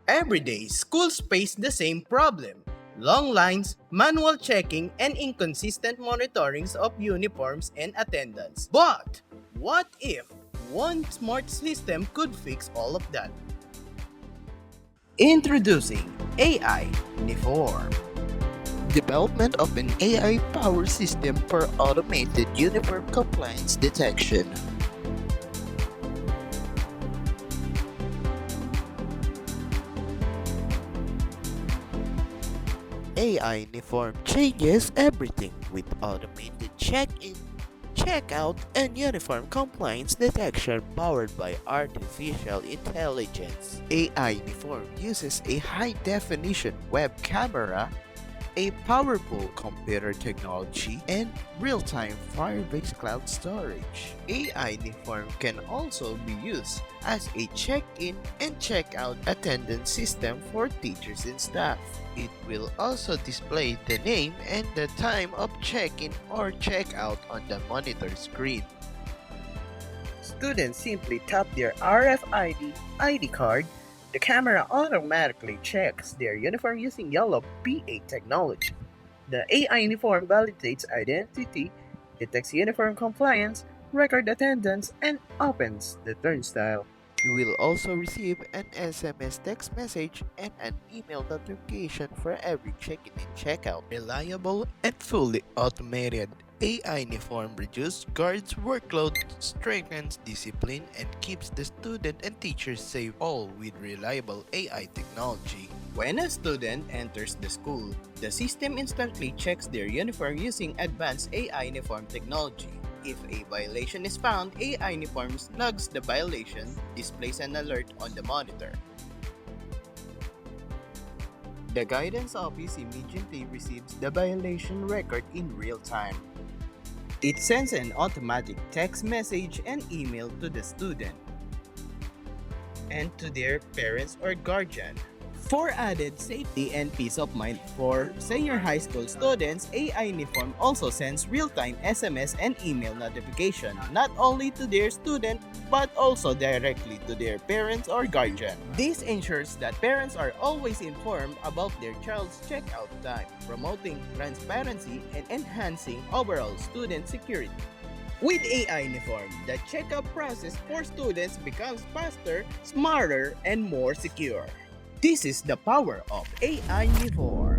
Every day, schools face the same problem. Long lines, manual checking, and inconsistent monitorings of uniforms and attendance. But what if one smart system could fix all of that? Introducing AI-niform. Development of an AI-powered system for automated uniform compliance detection. AI-niform changes everything with automated check-in, check-out, and uniform compliance detection powered by artificial intelligence. AI-niform uses a high-definition web camera, a powerful computer technology, and real-time Firebase cloud storage. AI-niform can also be used as a check-in and check-out attendance system for teachers and staff. It will also display the name and the time of check-in or check-out on the monitor screen. Students simply tap their RFID ID card. The camera automatically checks their uniform using yellow PA technology. The AI uniform validates identity, detects uniform compliance, record attendance, and opens the turnstile. You will also receive an SMS text message and an email notification for every check-in and check-out. Reliable and fully automated, AI-niform reduces guards' workload, strengthens discipline, and keeps the student and teachers safe, all with reliable AI technology. When a student enters the school, the system instantly checks their uniform using advanced AI uniform technology. If a violation is found, AI uniform logs the violation, displays an alert on the monitor. The guidance office immediately receives the violation record in real time. It sends an automatic text message and email to the student and to their parents or guardian. For added safety and peace of mind for senior high school students, AI Uniform also sends real-time SMS and email notification not only to their student but also directly to their parents or guardian. This ensures that parents are always informed about their child's checkout time, promoting transparency and enhancing overall student security. With AI Uniform, the checkout process for students becomes faster, smarter, and more secure. This is the power of AI Uniform.